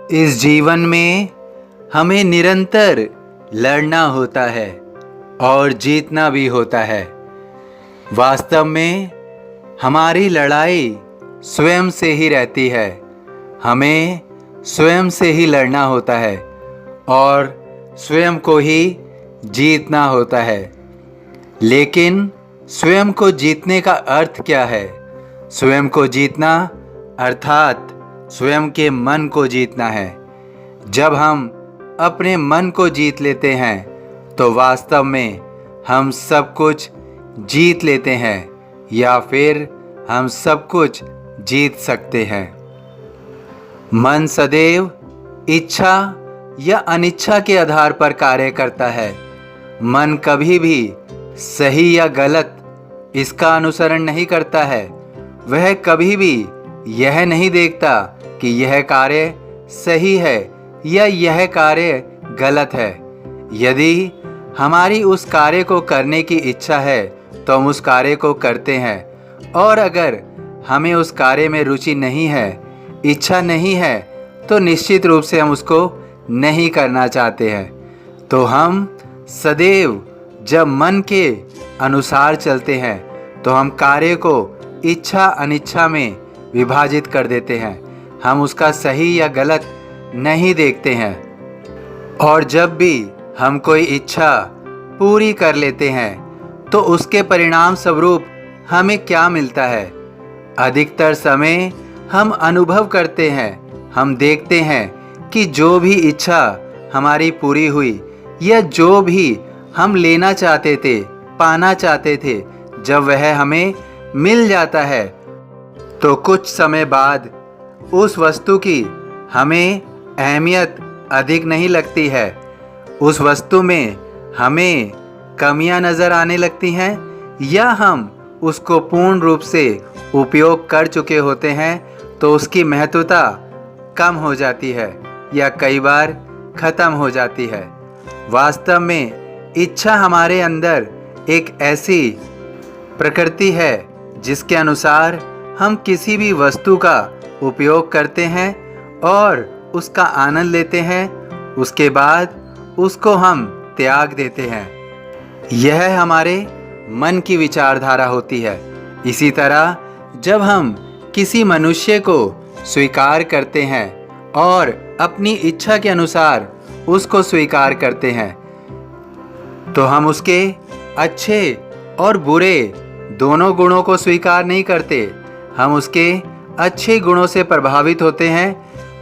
इस जीवन में हमें निरंतर लड़ना होता है और जीतना भी होता है। वास्तव में हमारी लड़ाई स्वयं से ही रहती है। हमें स्वयं से ही लड़ना होता है और स्वयं को ही जीतना होता है। लेकिन स्वयं को जीतने का अर्थ क्या है? स्वयं को जीतना अर्थात स्वयं के मन को जीतना है। जब हम अपने मन को जीत लेते हैं तो वास्तव में हम सब कुछ जीत लेते हैं या फिर हम सब कुछ जीत सकते हैं। मन सदैव इच्छा या अनिच्छा के आधार पर कार्य करता है। मन कभी भी सही या गलत इसका अनुसरण नहीं करता है। वह कभी भी यह नहीं देखता कि यह कार्य सही है या यह कार्य गलत है। यदि हमारी उस कार्य को करने की इच्छा है तो हम उस कार्य को करते हैं, और अगर हमें उस कार्य में रुचि नहीं है, इच्छा नहीं है, तो निश्चित रूप से हम उसको नहीं करना चाहते हैं। तो हम सदैव जब मन के अनुसार चलते हैं तो हम कार्य को इच्छा अनिच्छा में विभाजित कर देते हैं। हम उसका सही या गलत नहीं देखते हैं। और जब भी हम कोई इच्छा पूरी कर लेते हैं तो उसके परिणाम स्वरूप हमें क्या मिलता है? अधिकतर समय हम अनुभव करते हैं, हम देखते हैं कि जो भी इच्छा हमारी पूरी हुई या जो भी हम लेना चाहते थे, पाना चाहते थे, जब वह हमें मिल जाता है तो कुछ समय बाद उस वस्तु की हमें अहमियत अधिक नहीं लगती है। उस वस्तु में हमें कमियां नज़र आने लगती हैं या हम उसको पूर्ण रूप से उपयोग कर चुके होते हैं तो उसकी महत्वता कम हो जाती है या कई बार ख़त्म हो जाती है। वास्तव में इच्छा हमारे अंदर एक ऐसी प्रकृति है जिसके अनुसार हम किसी भी वस्तु का उपयोग करते हैं और उसका आनंद लेते हैं, उसके बाद उसको हम त्याग देते हैं। यह हमारे मन की विचारधारा होती है। इसी तरह जब हम किसी मनुष्य को स्वीकार करते हैं और अपनी इच्छा के अनुसार उसको स्वीकार करते हैं तो हम उसके अच्छे और बुरे दोनों गुणों को स्वीकार नहीं करते। हम उसके अच्छे गुणों से प्रभावित होते हैं,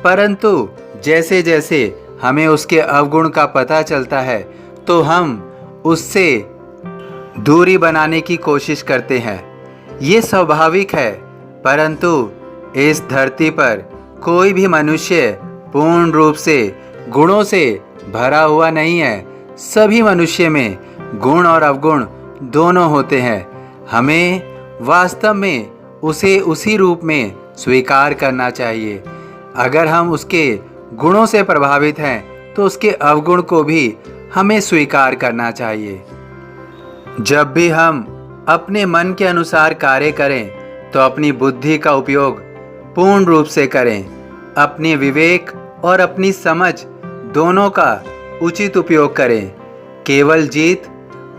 परंतु जैसे जैसे हमें उसके अवगुण का पता चलता है तो हम उससे दूरी बनाने की कोशिश करते हैं। ये स्वाभाविक है, परंतु इस धरती पर कोई भी मनुष्य पूर्ण रूप से गुणों से भरा हुआ नहीं है। सभी मनुष्य में गुण और अवगुण दोनों होते हैं। हमें वास्तव में उसे उसी रूप में स्वीकार करना चाहिए। अगर हम उसके गुणों से प्रभावित हैं तो उसके अवगुण को भी हमें स्वीकार करना चाहिए। जब भी हम अपने मन के अनुसार कार्य करें तो अपनी बुद्धि का उपयोग पूर्ण रूप से करें। अपने विवेक और अपनी समझ दोनों का उचित उपयोग करें। केवल जीत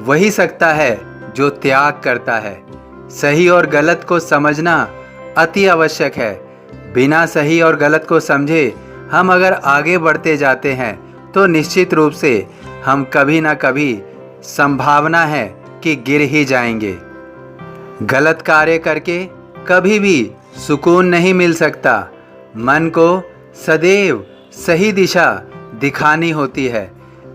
वही सकता है जो त्याग करता है। सही और गलत को समझना अति आवश्यक है। बिना सही और गलत को समझे हम अगर आगे बढ़ते जाते हैं तो निश्चित रूप से हम कभी ना कभी संभावना है कि गिर ही जाएंगे। गलत कार्य करके कभी भी सुकून नहीं मिल सकता। मन को सदैव सही दिशा दिखानी होती है।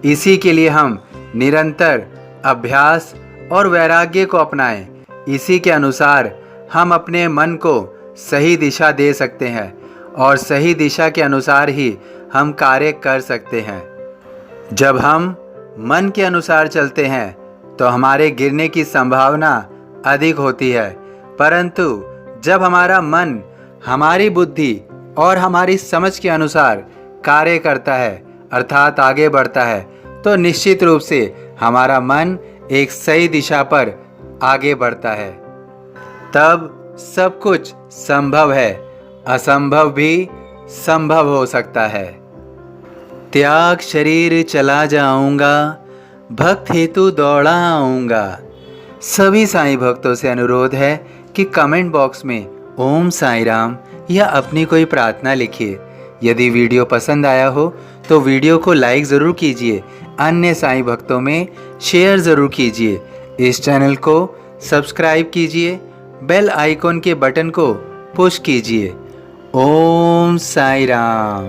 इसी के लिए हम निरंतर अभ्यास और वैराग्य को अपनाएं। इसी के अनुसार हम अपने मन को सही दिशा दे सकते हैं और सही दिशा के अनुसार ही हम कार्य कर सकते हैं। जब हम मन के अनुसार चलते हैं तो हमारे गिरने की संभावना अधिक होती है, परंतु जब हमारा मन हमारी बुद्धि और हमारी समझ के अनुसार कार्य करता है अर्थात आगे बढ़ता है तो निश्चित रूप से हमारा मन एक सही दिशा पर आगे बढ़ता है। तब सब कुछ संभव है। असंभव भी संभव हो सकता है। त्याग शरीर चला जाऊंगा, भक्त हेतु दौड़ा आऊंगा। सभी साईं भक्तों से अनुरोध है कि कमेंट बॉक्स में ओम साईं राम या अपनी कोई प्रार्थना लिखिए। यदि वीडियो पसंद आया हो तो वीडियो को लाइक ज़रूर कीजिए, अन्य साईं भक्तों में शेयर ज़रूर कीजिए। इस चैनल को सब्सक्राइब कीजिए, बेल आइकॉन के बटन को पुश कीजिए। ओम साईं राम।